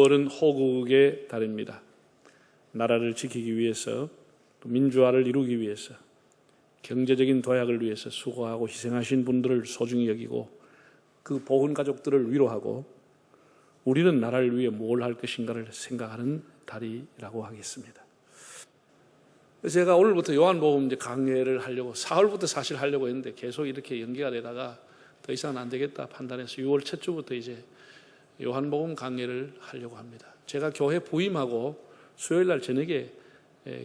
6월은 호국의 달입니다. 나라를 지키기 위해서, 또 민주화를 이루기 위해서, 경제적인 도약을 위해서 수고하고 희생하신 분들을 소중히 여기고 그 보훈 가족들을 위로하고 우리는 나라를 위해 뭘 할 것인가를 생각하는 달이라고 하겠습니다. 그래서 제가 오늘부터 요한복음 강해를 하려고 4월부터 사실 하려고 했는데 계속 이렇게 연기가 되다가 더 이상은 안 되겠다 판단해서 6월 첫 주부터 이제 요한복음 강해를 하려고 합니다. 제가 교회 부임하고 수요일 날 저녁에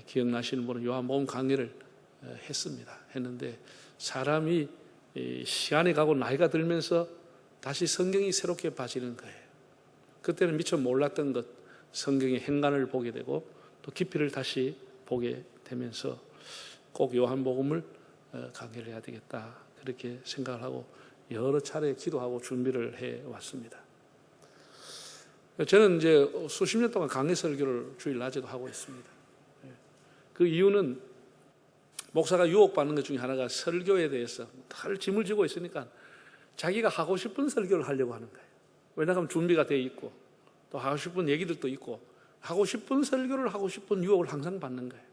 기억나시는 분은 요한복음 강해를 했는데 사람이 시간이 가고 나이가 들면서 다시 성경이 새롭게 봐지는 거예요. 그때는 미처 몰랐던 것, 성경의 행간을 보게 되고 또 깊이를 다시 보게 되면서 꼭 요한복음을 강해를 해야 되겠다 그렇게 생각을 하고 여러 차례 기도하고 준비를 해왔습니다. 저는 이제 수십 년 동안 강해 설교를 주일 낮에도 하고 있습니다. 그 이유는 목사가 유혹받는 것 중에 하나가 설교에 대해서 다 짐을 지고 있으니까 자기가 하고 싶은 설교를 하려고 하는 거예요. 왜냐하면 준비가 돼 있고 또 하고 싶은 얘기들도 있고 하고 싶은 설교를 하고 싶은 유혹을 항상 받는 거예요.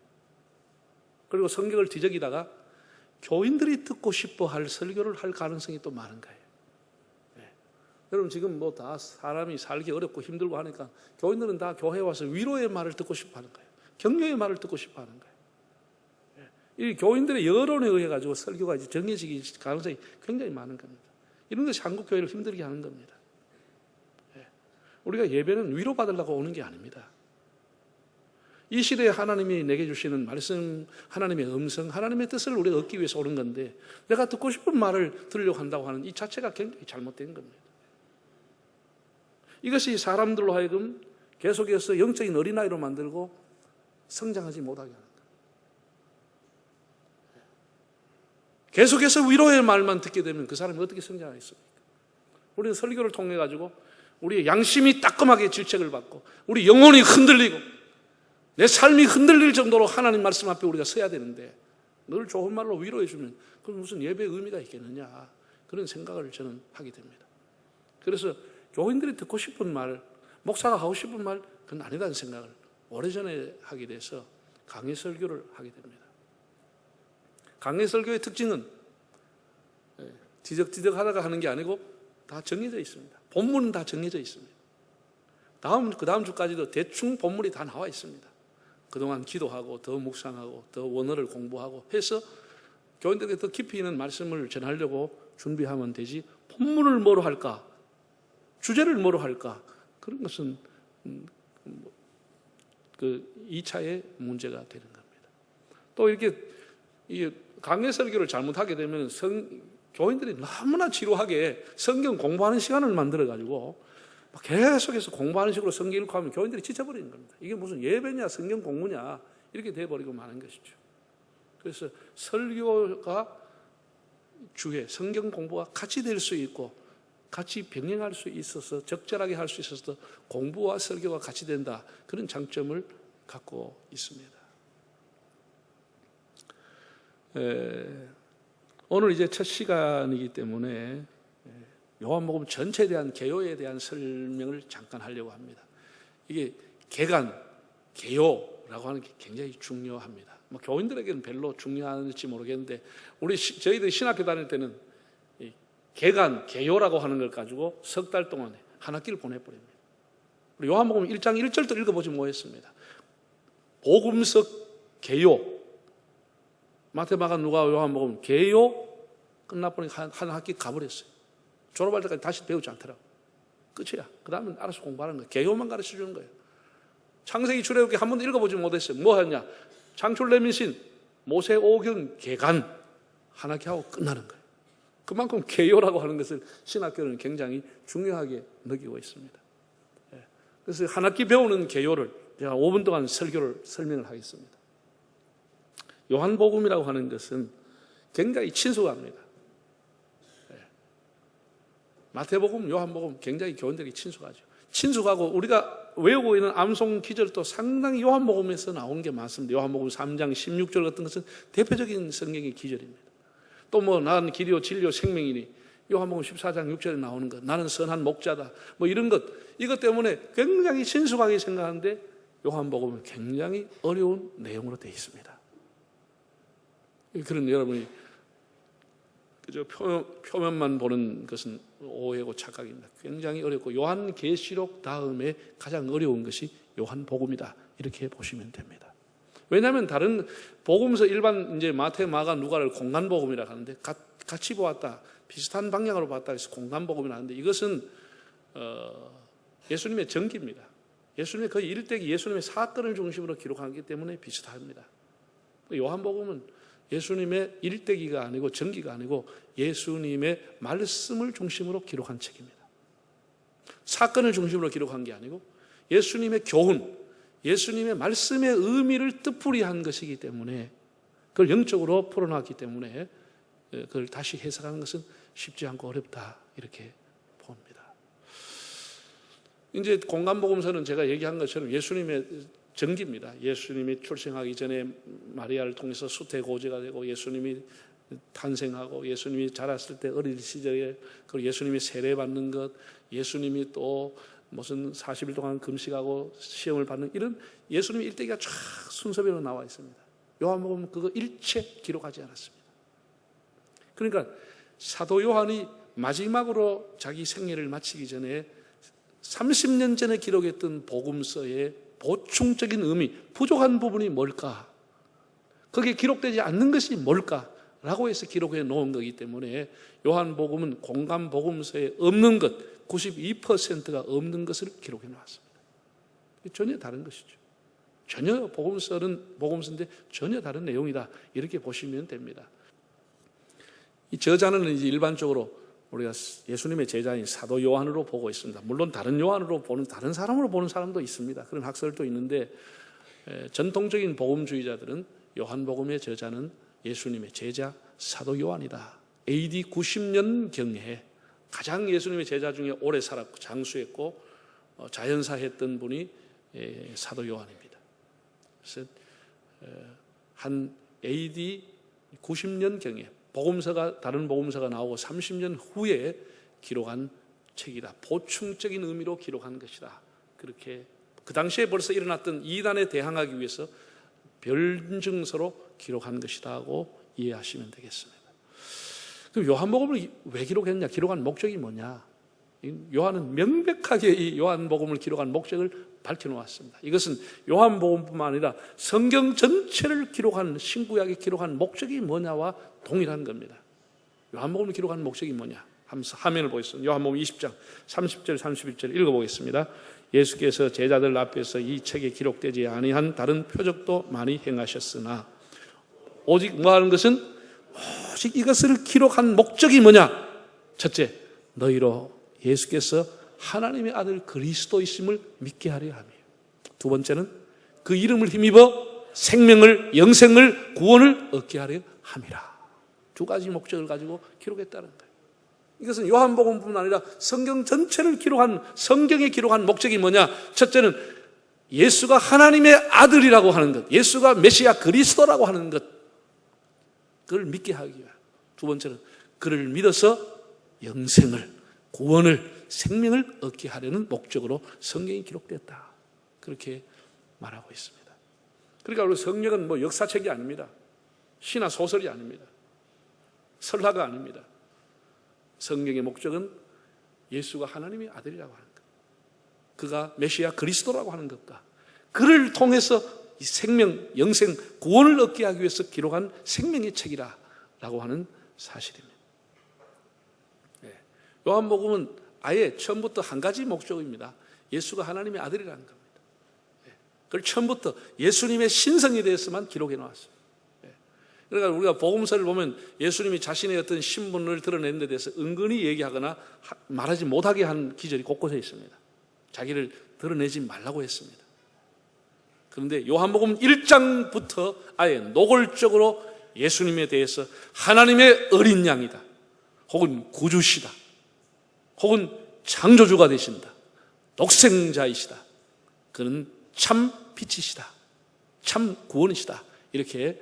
그리고 성경을 뒤적이다가 교인들이 듣고 싶어 할 설교를 할 가능성이 또 많은 거예요. 여러분 지금 뭐 다 사람이 살기 어렵고 힘들고 하니까 교인들은 다 교회에 와서 위로의 말을 듣고 싶어 하는 거예요. 격려의 말을 듣고 싶어 하는 거예요. 이 교인들의 여론에 의해 가지고 설교가 이제 정해지기 가능성이 굉장히 많은 겁니다. 이런 것이 한국 교회를 힘들게 하는 겁니다. 우리가 예배는 위로받으려고 오는 게 아닙니다. 이 시대에 하나님이 내게 주시는 말씀, 하나님의 음성, 하나님의 뜻을 우리가 얻기 위해서 오는 건데 내가 듣고 싶은 말을 들으려고 한다고 하는 이 자체가 굉장히 잘못된 겁니다. 이것이 사람들로 하여금 계속해서 영적인 어린아이로 만들고 성장하지 못하게 하는 거예요. 계속해서 위로의 말만 듣게 되면 그 사람이 어떻게 성장하겠습니까? 우리는 설교를 통해 가지고 우리의 양심이 따끔하게 질책을 받고 우리 영혼이 흔들리고 내 삶이 흔들릴 정도로 하나님 말씀 앞에 우리가 서야 되는데 늘 좋은 말로 위로해 주면 그럼 무슨 예배의 의미가 있겠느냐 그런 생각을 저는 하게 됩니다. 그래서 교인들이 듣고 싶은 말, 목사가 하고 싶은 말 그건 아니다는 생각을 오래전에 하게 돼서 강해 설교를 하게 됩니다. 강해 설교의 특징은 뒤적뒤적 하다가 하는 게 아니고 다 정해져 있습니다. 본문은 다 정해져 있습니다. 그 다음 주까지도 대충 본문이 다 나와 있습니다. 그동안 기도하고 더 묵상하고 더 원어를 공부하고 해서 교인들에게 더 깊이 있는 말씀을 전하려고 준비하면 되지 본문을 뭐로 할까? 주제를 뭐로 할까? 그런 것은 그 2차의 문제가 되는 겁니다. 또 이렇게 강해 설교를 잘못하게 되면 교인들이 너무나 지루하게 성경 공부하는 시간을 만들어가지고 계속해서 공부하는 식으로 성경 읽고 하면 교인들이 지쳐버리는 겁니다. 이게 무슨 예배냐 성경 공부냐 이렇게 돼버리고 마는 것이죠. 그래서 설교가 주에 성경 공부가 같이 될 수 있고 같이 병행할 수 있어서 적절하게 할 수 있어서 공부와 설교가 같이 된다 그런 장점을 갖고 있습니다. 오늘 이제 첫 시간이기 때문에 요한복음 전체에 대한 개요에 대한 설명을 잠깐 하려고 합니다. 이게 개간, 개요라고 하는 게 굉장히 중요합니다. 뭐 교인들에게는 별로 중요할지 모르겠는데 저희들이 신학교 다닐 때는 개간, 개요라고 하는 걸 가지고 석 달 동안 한 학기를 보내버립니다. 우리 요한복음 1장 1절도 읽어보지 못했습니다. 복음석 개요, 마태, 마가, 누가, 요한복음 개요 끝나보니까 한 학기 가버렸어요. 졸업할 때까지 다시 배우지 않더라고. 끝이야. 그 다음에 알아서 공부하는 거예요. 개요만 가르쳐 주는 거예요. 창세기 출애굽기 한 번도 읽어보지 못했어요. 뭐 하냐? 창출레미신, 모세오경, 개간 한 학기 하고 끝나는 거예요. 그만큼 개요라고 하는 것을 신학교는 굉장히 중요하게 느끼고 있습니다. 그래서 한 학기 배우는 개요를 제가 5분 동안 설명을 하겠습니다. 요한복음이라고 하는 것은 굉장히 친숙합니다. 마태복음, 요한복음 굉장히 교인들에게 친숙하죠. 친숙하고 우리가 외우고 있는 암송 기절도 상당히 요한복음에서 나온 게 많습니다. 요한복음 3장 16절 같은 것은 대표적인 성경의 기절입니다. 또 뭐 나는 길이요 진리요 생명이니 요한복음 14장 6절에 나오는 것, 나는 선한 목자다, 뭐 이런 것, 이것 때문에 굉장히 친숙하게 생각하는데 요한복음은 굉장히 어려운 내용으로 되어 있습니다. 그런 여러분이 그저 표면만 보는 것은 오해고 착각입니다. 굉장히 어렵고 요한계시록 다음에 가장 어려운 것이 요한복음이다, 이렇게 보시면 됩니다. 왜냐하면 다른 복음서 일반 이제 마태, 마가, 누가를 공간복음이라고 하는데 같이 보았다, 비슷한 방향으로 봤다 해서 공간복음이 나는데 이것은 예수님의 전기입니다. 예수님의 거의 일대기, 예수님의 사건을 중심으로 기록하기 때문에 비슷합니다. 요한복음은 예수님의 일대기가 아니고 전기가 아니고 예수님의 말씀을 중심으로 기록한 책입니다. 사건을 중심으로 기록한 게 아니고 예수님의 교훈, 예수님의 말씀의 의미를 뜻풀이한 것이기 때문에, 그걸 영적으로 풀어놨기 때문에 그걸 다시 해석하는 것은 쉽지 않고 어렵다, 이렇게 봅니다. 이제 공간복음서는 제가 얘기한 것처럼 예수님의 전기입니다. 예수님이 출생하기 전에 마리아를 통해서 수태고제가 되고 예수님이 탄생하고 예수님이 자랐을 때 어릴 시절에 그리고 예수님이 세례받는 것, 예수님이 또 무슨 40일 동안 금식하고 시험을 받는 이런 예수님의 일대기가 쫙 순서별로 나와 있습니다. 요한복음은 그거 일체 기록하지 않았습니다. 그러니까 사도 요한이 마지막으로 자기 생애를 마치기 전에 30년 전에 기록했던 복음서의 보충적인 의미, 부족한 부분이 뭘까? 거기에 기록되지 않는 것이 뭘까? 라고 해서 기록해 놓은 거기 때문에 요한복음은 공간복음서에 없는 것, 92%가 없는 것을 기록해 놓았습니다. 전혀 다른 것이죠. 전혀 복음서인데 전혀 다른 내용이다, 이렇게 보시면 됩니다. 이 저자는 이제 일반적으로 우리가 예수님의 제자인 사도 요한으로 보고 있습니다. 물론 다른 요한으로 보는, 다른 사람으로 보는 사람도 있습니다. 그런 학설도 있는데 전통적인 복음주의자들은 요한복음의 저자는 예수님의 제자 사도 요한이다. AD 90년경에 가장 예수님의 제자 중에 오래 살았고 장수했고 자연사 했던 분이 사도 요한입니다. 그래서 한 AD 90년경에 다른 복음서가 나오고 30년 후에 기록한 책이다. 보충적인 의미로 기록한 것이다. 그렇게 그 당시에 벌써 일어났던 이단에 대항하기 위해서 변증서로 기록한 것이다 하고 이해하시면 되겠습니다. 그럼 요한복음을 왜 기록했냐? 기록한 목적이 뭐냐? 요한은 명백하게 이 요한복음을 기록한 목적을 밝혀놓았습니다. 이것은 요한복음뿐만 아니라 성경 전체를 기록한, 신구약에 기록한 목적이 뭐냐와 동일한 겁니다. 요한복음을 기록한 목적이 뭐냐? 화면을 보겠습니다. 요한복음 20장 30절 31절 읽어보겠습니다. 예수께서 제자들 앞에서 이 책에 기록되지 아니한 다른 표적도 많이 행하셨으나 오직 뭐하는 것은 오직 이것을 기록한 목적이 뭐냐? 첫째, 너희로 예수께서 하나님의 아들 그리스도이심을 믿게 하려 함이에요. 두 번째는 그 이름을 힘입어 생명을, 영생을, 구원을 얻게 하려 함이라. 두 가지 목적을 가지고 기록했다는 거예요. 이것은 요한복음뿐만 아니라 성경 전체를 기록한, 성경에 기록한 목적이 뭐냐? 첫째는 예수가 하나님의 아들이라고 하는 것, 예수가 메시아 그리스도라고 하는 것, 그걸 믿게 하기 위해. 두 번째는 그를 믿어서 영생을, 구원을, 생명을 얻게 하려는 목적으로 성경이 기록됐다. 그렇게 말하고 있습니다. 그러니까 우리 성경은 뭐 역사책이 아닙니다. 시나 소설이 아닙니다. 설화가 아닙니다. 성경의 목적은 예수가 하나님의 아들이라고 하는 것, 그가 메시아 그리스도라고 하는 것과 그를 통해서 이 생명, 영생, 구원을 얻게 하기 위해서 기록한 생명의 책이라고 하는 사실입니다. 요한복음은 아예 처음부터 한 가지 목적입니다. 예수가 하나님의 아들이라는 겁니다. 그걸 처음부터 예수님의 신성에 대해서만 기록해 놓았습니다. 그러니까 우리가 복음서를 보면 예수님이 자신의 어떤 신분을 드러내는 데 대해서 은근히 얘기하거나 말하지 못하게 한 기절이 곳곳에 있습니다. 자기를 드러내지 말라고 했습니다. 그런데 요한복음 1장부터 아예 노골적으로 예수님에 대해서 하나님의 어린 양이다, 혹은 구주시다, 혹은 창조주가 되신다, 독생자이시다, 그는 참 빛이시다, 참 구원이시다, 이렇게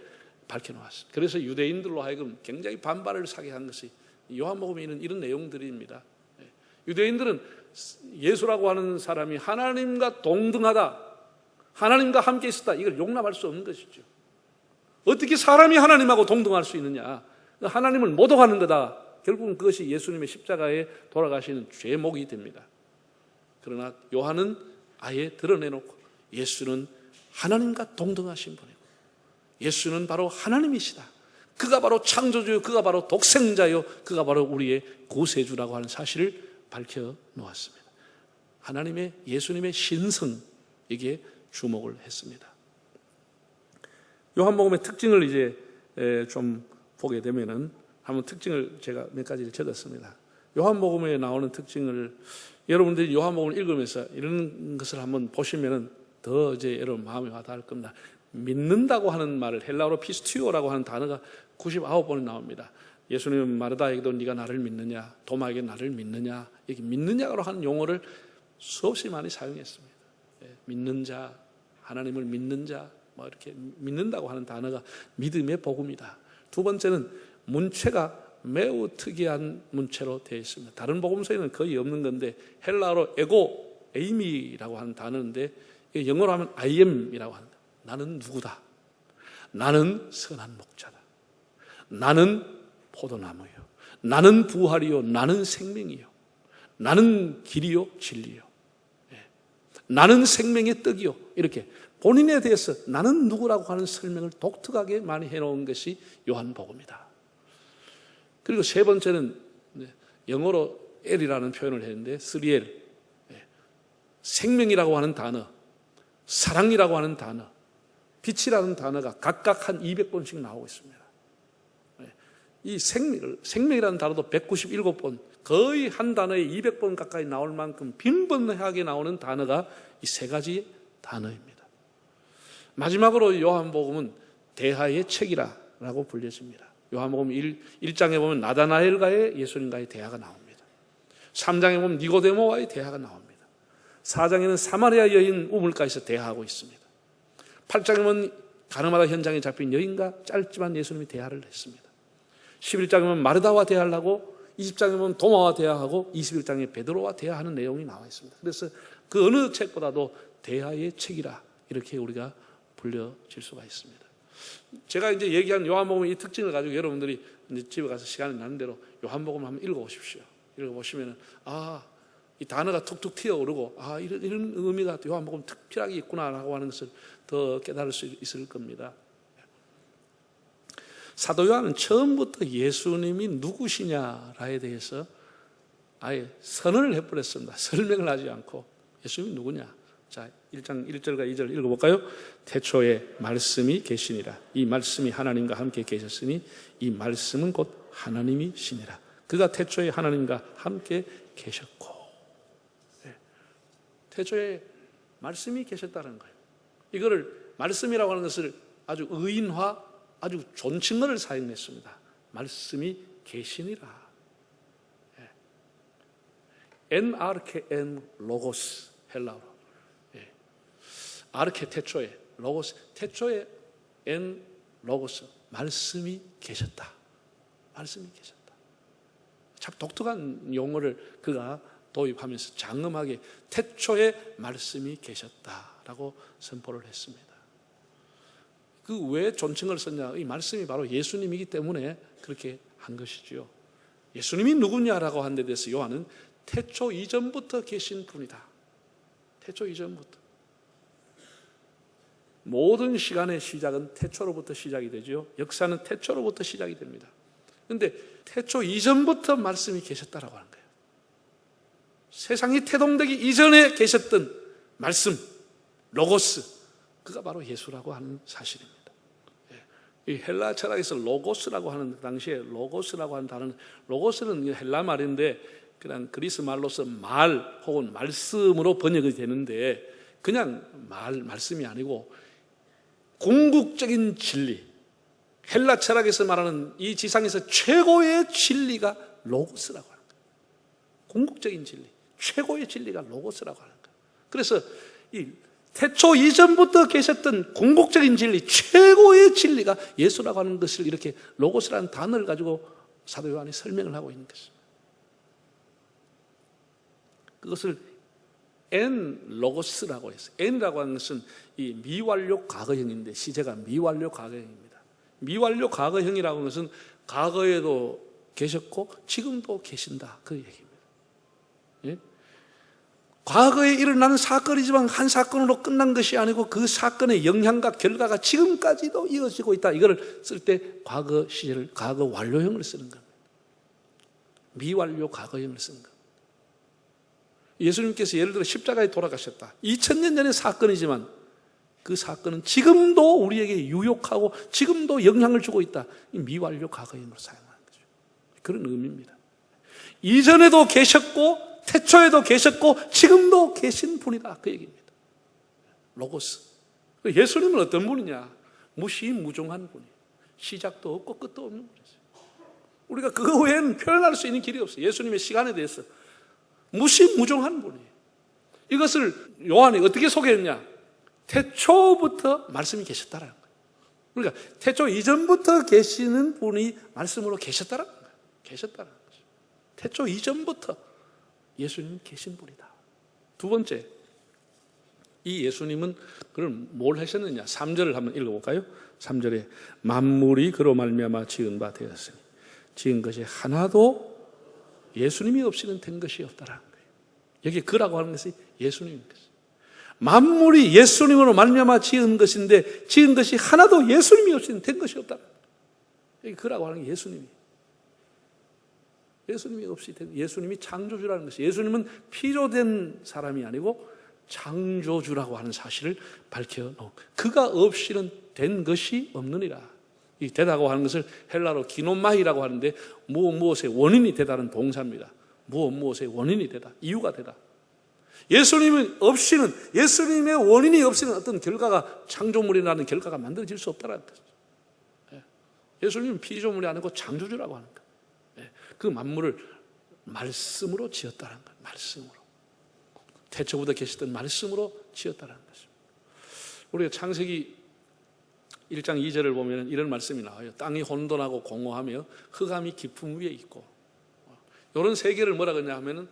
밝혀놓았습니다. 그래서 유대인들로 하여금 굉장히 반발을 사게 한 것이 요한복음에는 이런 내용들입니다. 유대인들은 예수라고 하는 사람이 하나님과 동등하다, 하나님과 함께 있었다, 이걸 용납할 수 없는 것이죠. 어떻게 사람이 하나님하고 동등할 수 있느냐? 하나님을 모독하는 거다. 결국은 그것이 예수님의 십자가에 돌아가시는 죄목이 됩니다. 그러나 요한은 아예 드러내놓고 예수는 하나님과 동등하신 분이고 예수는 바로 하나님이시다. 그가 바로 창조주요, 그가 바로 독생자요, 그가 바로 우리의 구세주라고 하는 사실을 밝혀놓았습니다. 하나님의, 예수님의 신성에게 주목을 했습니다. 요한복음의 특징을 이제 좀 보게 되면은 한번 특징을 제가 몇 가지를 적었습니다. 요한복음에 나오는 특징을 여러분들이 요한복음을 읽으면서 이런 것을 한번 보시면은 더 이제 여러분 마음에 와닿을 겁니다. 믿는다고 하는 말을 헬라어로 피스티오라고 하는 단어가 99번이 나옵니다. 예수님은 마르다에게도 네가 나를 믿느냐, 도마에게 나를 믿느냐, 이렇게 믿느냐로 하는 용어를 수없이 많이 사용했습니다. 믿는 자, 하나님을 믿는 자, 뭐 이렇게 믿는다고 하는 단어가 믿음의 복음이다. 두 번째는 문체가 매우 특이한 문체로 되어 있습니다. 다른 복음서에는 거의 없는 건데 헬라어로 에고, 에이미라고 하는 단어인데 영어로 하면 I am이라고 합니다. 나는 누구다. 나는 선한 목자다. 나는 포도나무요. 나는 부활이요. 나는 생명이요. 나는 길이요. 진리요. 나는 생명의 떡이요. 이렇게 본인에 대해서 나는 누구라고 하는 설명을 독특하게 많이 해놓은 것이 요한복음이다. 그리고 세 번째는 영어로 L이라는 표현을 했는데 3L, 생명이라고 하는 단어, 사랑이라고 하는 단어, 빛이라는 단어가 각각 한 200번씩 나오고 있습니다. 이 생명이라는 단어도 197번, 거의 한 단어에 200번 가까이 나올 만큼 빈번하게 나오는 단어가 이 세 가지 단어입니다. 마지막으로 요한복음은 대화의 책이라고 불려집니다. 요한복음 1장에 보면 나다나엘과의 예수님과의 대화가 나옵니다. 3장에 보면 니고데모와의 대화가 나옵니다. 4장에는 사마리아 여인 우물가에서 대화하고 있습니다. 8장에 보면 가늠하다 현장에 잡힌 여인과 짧지만 예수님이 대화를 했습니다. 11장에 보면 마르다와 대화를 하고 20장에 보면 도마와 대화하고 21장에 베드로와 대화하는 내용이 나와 있습니다. 그래서 그 어느 책보다도 대화의 책이라 이렇게 우리가 불려질 수가 있습니다. 제가 이제 얘기한 요한복음의 이 특징을 가지고 여러분들이 이제 집에 가서 시간이 나는 대로 요한복음을 한번 읽어보십시오. 읽어보시면 이 단어가 툭툭 튀어오르고 이런 의미가 요한복음 특별하게 있구나라고 하는 것을 더 깨달을 수 있을 겁니다. 사도 요한은 처음부터 예수님이 누구시냐에 대해서 아예 선언을 해버렸습니다. 설명을 하지 않고 예수님이 누구냐. 자, 1장 1절과 2절 읽어볼까요? 태초에 말씀이 계시니라. 이 말씀이 하나님과 함께 계셨으니 이 말씀은 곧 하나님이시니라. 그가 태초에 하나님과 함께 계셨고, 태초에 말씀이 계셨다는 거예요. 이거를 말씀이라고 하는 것을 아주 의인화, 아주 존칭어를 사용했습니다. 말씀이 계시니라. 엔아르케엔 로고스, 헬라어로. 아르케 태초에, 로고스 태초에, 엔 로고스, 말씀이 계셨다. 말씀이 계셨다. 참 독특한 용어를 그가 도입하면서 장엄하게 태초에 말씀이 계셨다라고 선포를 했습니다. 그 왜 존칭을 썼냐? 이 말씀이 바로 예수님이기 때문에 그렇게 한 것이죠. 예수님이 누구냐라고 한 데 대해서 요한은 태초 이전부터 계신 분이다. 태초 이전부터. 모든 시간의 시작은 태초로부터 시작이 되죠. 역사는 태초로부터 시작이 됩니다. 그런데 태초 이전부터 말씀이 계셨다라고 하는 거예요. 세상이 태동되기 이전에 계셨던 말씀, 로고스, 그가 바로 예수라고 하는 사실입니다. 이 헬라 철학에서 로고스라고 하는, 당시에 로고스라고 하는 단어는, 로고스는 헬라 말인데 그냥 그리스 말로서 말 혹은 말씀으로 번역이 되는데 그냥 말씀이 아니고 궁극적인 진리, 헬라 철학에서 말하는 이 지상에서 최고의 진리가 로고스라고 하는 거예요. 궁극적인 진리, 최고의 진리가 로고스라고 하는 거예요. 그래서 이 태초 이전부터 계셨던 궁극적인 진리, 최고의 진리가 예수라고 하는 것을 이렇게 로고스라는 단어를 가지고 사도 요한이 설명을 하고 있는 것입니다. 그것을 엔 로고스라고 했어요. 엔이라고 하는 것은 이 미완료 과거형인데, 시제가 미완료 과거형입니다. 미완료 과거형이라고 하는 것은 과거에도 계셨고 지금도 계신다, 그 얘기입니다. 예? 과거에 일어나는 사건이지만 한 사건으로 끝난 것이 아니고 그 사건의 영향과 결과가 지금까지도 이어지고 있다. 이걸 쓸 때 과거 시제를 과거 완료형을 쓰는 겁니다. 미완료 과거형을 쓰는 겁니다. 예수님께서 예를 들어 십자가에 돌아가셨다. 2000년 전의 사건이지만 그 사건은 지금도 우리에게 유혹하고 지금도 영향을 주고 있다. 이 미완료 과거형으로 사용하는 거죠. 그런 의미입니다. 이전에도 계셨고 태초에도 계셨고 지금도 계신 분이다, 그 얘기입니다. 로고스. 예수님은 어떤 분이냐? 무시무종한 분이에요. 시작도 없고 끝도 없는 분이세요. 우리가 그거 외에는 표현할 수 있는 길이 없어요. 예수님의 시간에 대해서 무시무종한 분이에요. 이것을 요한이 어떻게 소개했냐? 태초부터 말씀이 계셨다라는 거예요. 그러니까 태초 이전부터 계시는 분이 말씀으로 계셨다라는 거예요. 계셨다라는 거죠. 태초 이전부터 예수님은 계신 분이다. 두 번째, 이 예수님은 그걸 뭘 하셨느냐? 3절을 한번 읽어볼까요? 3절에 만물이 그로 말미암아 지은 바 되었으니 지은 것이 하나도 예수님이 없이는 된 것이 없다라는 거예요. 여기 그라고 하는 것이 예수님인 것이에요. 만물이 예수님으로 말미암아 지은 것인데 지은 것이 하나도 예수님이 없이는 된 것이 없다라는 거예요. 여기 그라고 하는 게 예수님이에요. 예수님이 없이 된, 예수님이 창조주라는 것이, 예수님은 피조된 사람이 아니고 창조주라고 하는 사실을 밝혀놓은, 그가 없이는 된 것이 없느니라. 이 되다고 하는 것을 헬라로 기노마이라고 하는데 무엇의 원인이 되다는 동사입니다. 무엇의 원인이 되다, 이유가 되다. 예수님은 없이는, 예수님의 원인이 없이는 어떤 결과가, 창조물이라는 결과가 만들어질 수 없다는 것이죠. 예수님은 피조물이 아니고 창조주라고 하는 것. 그 만물을 말씀으로 지었다는 거예요. 말씀으로. 태초부터 계시던 말씀으로 지었다는 것입니다. 우리가 창세기 1장 2절을 보면 이런 말씀이 나와요. 땅이 혼돈하고 공허하며 흑암이 깊음 위에 있고, 이런 세계를 뭐라 그러냐 하면은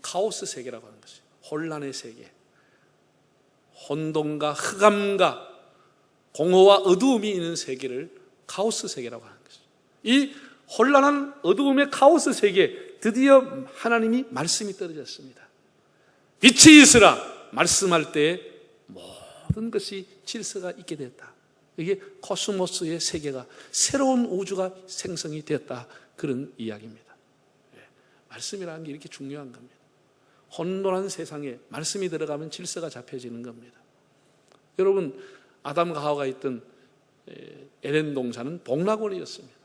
카오스 세계라고 하는 것이에요. 혼란의 세계. 혼돈과 흑암과 공허와 어두움이 있는 세계를 카오스 세계라고 하는 것이죠. 이 혼란한 어두움의 카오스 세계에 드디어 하나님이 말씀이 떨어졌습니다. 빛이 있으라 말씀할 때 모든 것이 질서가 있게 되었다. 이게 코스모스의 세계가, 새로운 우주가 생성이 되었다, 그런 이야기입니다. 말씀이라는 게 이렇게 중요한 겁니다. 혼돈한 세상에 말씀이 들어가면 질서가 잡혀지는 겁니다. 여러분, 아담과 하와가 있던 에덴 동산은 복락원이었습니다.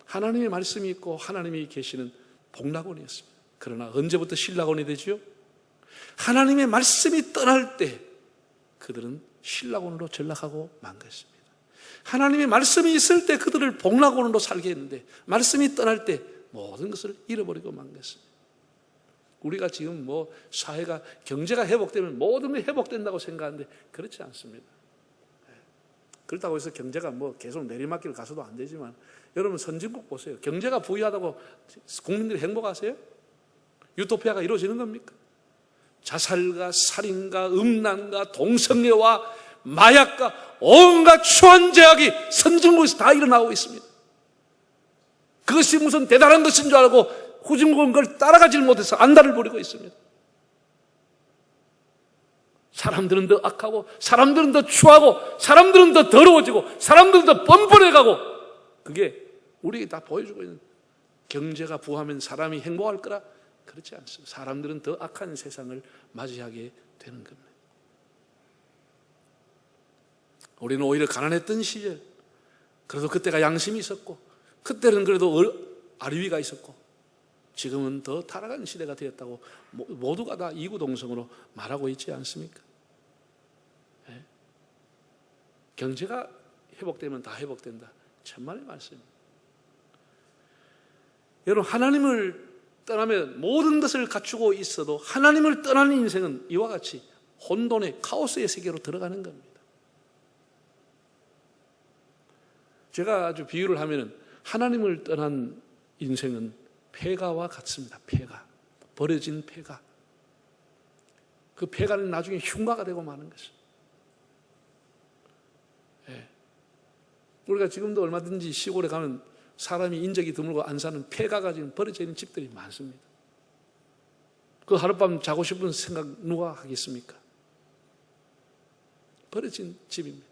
하나님의 말씀이 있고 하나님이 계시는 복락원이었습니다. 그러나 언제부터 신락원이 되죠? 하나님의 말씀이 떠날 때 그들은 신락원으로 전락하고 만 것입니다. 하나님의 말씀이 있을 때 그들을 복락원으로 살게 했는데 말씀이 떠날 때 모든 것을 잃어버리고 만 것입니다. 우리가 지금 사회가, 경제가 회복되면 모든 게 회복된다고 생각하는데 그렇지 않습니다. 그렇다고 해서 경제가 계속 내리막길 가서도 안 되지만, 여러분 선진국 보세요. 경제가 부유하다고 국민들이 행복하세요? 유토피아가 이루어지는 겁니까? 자살과 살인과 음란과 동성애와 마약과 온갖 추한 죄악이 선진국에서 다 일어나고 있습니다. 그것이 무슨 대단한 것인 줄 알고 후진국은 그걸 따라가지 못해서 안달을 부리고 있습니다. 사람들은 더 악하고, 사람들은 더 추하고, 사람들은 더 더러워지고, 사람들은 더 뻔뻔해가고, 그게 우리에게 다 보여주고 있는, 경제가 부하면 사람이 행복할 거라? 그렇지 않습니다. 사람들은 더 악한 세상을 맞이하게 되는 겁니다. 우리는 오히려 가난했던 시절, 그래도 그때가 양심이 있었고, 그때는 그래도 아리위가 있었고, 지금은 더 타락한 시대가 되었다고 모두가 다 이구동성으로 말하고 있지 않습니까? 네? 경제가 회복되면 다 회복된다, 천만의 말씀입니다. 여러분, 하나님을 떠나면 모든 것을 갖추고 있어도 하나님을 떠나는 인생은 이와 같이 혼돈의 카오스의 세계로 들어가는 겁니다. 제가 아주 비유를 하면은, 하나님을 떠난 인생은 폐가와 같습니다. 폐가. 버려진 폐가. 그 폐가는 나중에 흉가가 되고 마는 것입니다. 예. 우리가 지금도 얼마든지 시골에 가면 사람이 인적이 드물고 안 사는 폐가가 지금 버려져 있는 집들이 많습니다. 그 하룻밤 자고 싶은 생각 누가 하겠습니까? 버려진 집입니다.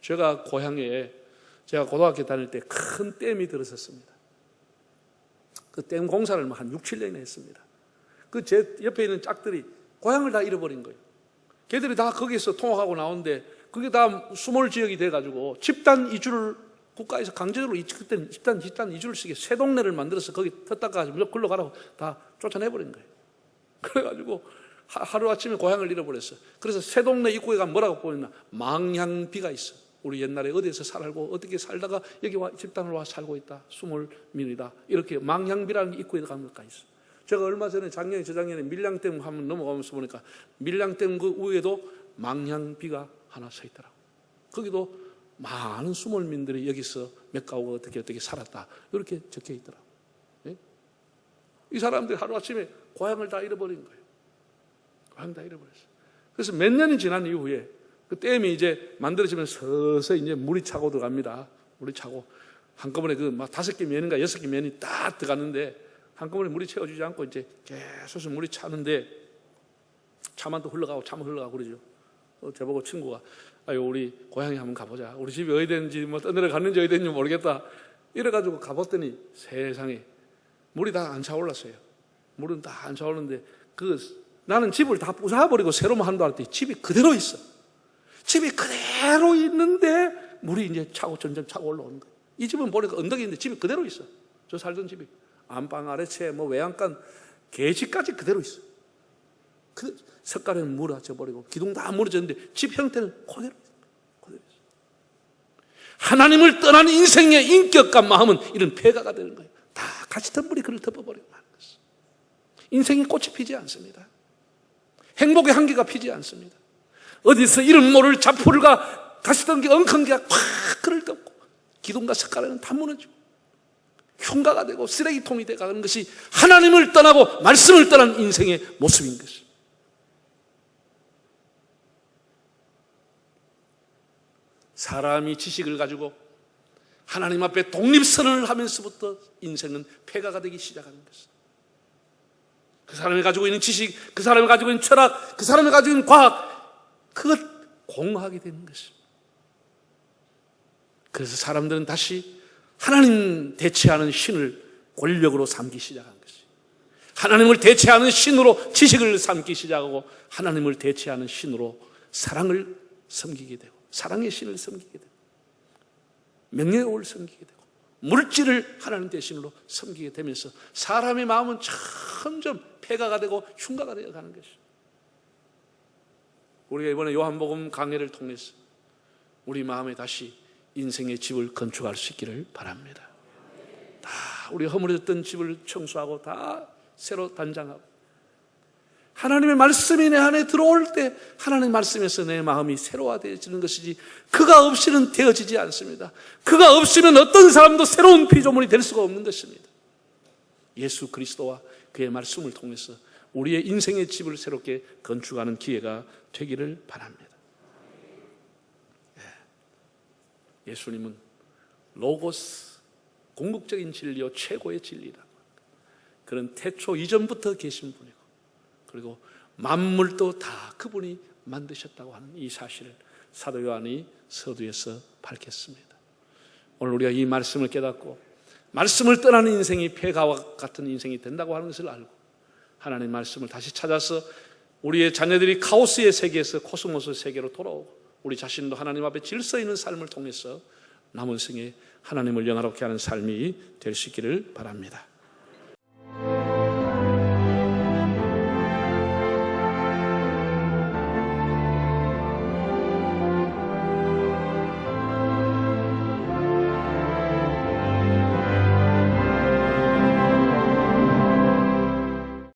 제가 고향에 제가 고등학교 다닐 때 큰 댐이 들었었습니다. 그 댐 공사를 한 6, 7년이나 했습니다. 그 제 옆에 있는 짝들이 고향을 다 잃어버린 거예요. 걔들이 다 거기서 통학하고 나오는데 그게 다 수몰 지역이 돼가지고 집단 이주를 국가에서 강제적으로 그때는 집단 이주를 쓰게 새 동네를 만들어서 거기 텄다가 무조건 글로 가라고 다 쫓아내버린 거예요. 그래가지고 하루아침에 고향을 잃어버렸어요. 그래서 새 동네 입구에 가면 뭐라고 보이나 망향비가 있어. 우리 옛날에 어디에서 살고 어떻게 살다가 여기 와 집단으로 와 살고 있다. 수몰민이다. 이렇게 망향비라는 입구에 가는 것까지 있어. 제가 얼마 전에 작년에 저작년에 밀양댐 한번 넘어가면서 보니까 밀양댐 그 위에도 망향비가 하나 서 있더라고. 거기도 많은 수몰민들이 여기서 몇 가구가 어떻게 살았다. 이렇게 적혀 있더라고. 예? 이 사람들이 하루아침에 고향을 다 잃어버린 거예요. 고향 다 잃어버렸어요. 그래서 몇 년이 지난 이후에 그 댐이 이제 만들어지면서 서서히 이제 물이 차고 들어갑니다. 물이 차고 한꺼번에 그 막 5개 면인가 6개 면이 딱 들어갔는데 한꺼번에 물이 채워주지 않고 이제 계속 물이 차는데 차만 또 흘러가고 차만 흘러가고 그러죠. 저보고 친구가 아유 우리 고향에 한번 가보자. 우리 집이 어디 됐는지 뭐 떠내려 갔는지 어디 됐는지 모르겠다. 이래가지고 가봤더니 세상에 물이 다 안 차올랐어요. 물은 다 안 차오르는데 나는 집을 다 부숴버리고 새로만 한다 할 때 집이 그대로 있어. 집이 그대로 있는데 물이 이제 점점 차고 올라오는 거예요. 이 집은 보니까 언덕이 있는데 집이 그대로 있어. 저 살던 집이 안방 아래채 뭐 외양간 계집까지 그대로 있어. 그 석가래는 무너져버리고 기둥 다 무너졌는데 집 형태는 그대로 있어. 하나님을 떠난 인생의 인격과 마음은 이런 폐가가 되는 거예요. 다 가시던 물이 그를 덮어버리고 마는 것이죠. 인생의 꽃이 피지 않습니다. 행복의 향기가 피지 않습니다. 어디서 이름 모를 자풀과 가시던 게 엉큼기가 콱 그를 덮고 기둥과 석가래는 다 무너지고 흉가가 되고 쓰레기통이 되어가는 것이 하나님을 떠나고 말씀을 떠난 인생의 모습인 것입니다. 사람이 지식을 가지고 하나님 앞에 독립선언을 하면서부터 인생은 폐가가 되기 시작하는 것입니다. 그 사람이 가지고 있는 지식, 그 사람이 가지고 있는 철학, 그 사람이 가지고 있는 과학, 그것 공허하게 되는 것입니다. 그래서 사람들은 다시 하나님 대체하는 신을 권력으로 삼기 시작한 것이에요. 하나님을 대체하는 신으로 지식을 삼기 시작하고 하나님을 대체하는 신으로 사랑을 섬기게 되고 사랑의 신을 섬기게 되고 명예를 섬기게 되고 물질을 하나님 대신으로 섬기게 되면서 사람의 마음은 점점 폐가가 되고 흉가가 되어가는 것이죠. 우리가 이번에 요한복음 강해를 통해서 우리 마음에 다시 인생의 집을 건축할 수 있기를 바랍니다. 다 우리 허물어졌던 집을 청소하고 다 새로 단장하고 하나님의 말씀이 내 안에 들어올 때 하나님의 말씀에서 내 마음이 새로워지는 것이지 그가 없이는 되어지지 않습니다. 그가 없이는 어떤 사람도 새로운 피조물이 될 수가 없는 것입니다. 예수 그리스도와 그의 말씀을 통해서 우리의 인생의 집을 새롭게 건축하는 기회가 되기를 바랍니다. 예수님은 로고스, 궁극적인 진리요 최고의 진리다. 그런 태초 이전부터 계신 분이고 그리고 만물도 다 그분이 만드셨다고 하는 이 사실을 사도 요한이 서두에서 밝혔습니다. 오늘 우리가 이 말씀을 깨닫고 말씀을 떠나는 인생이 폐가와 같은 인생이 된다고 하는 것을 알고 하나님의 말씀을 다시 찾아서 우리의 자녀들이 카오스의 세계에서 코스모스 세계로 돌아오고 우리 자신도 하나님 앞에 질서 있는 삶을 통해서 남은 생에 하나님을 영화롭게 하는 삶이 될 수 있기를 바랍니다.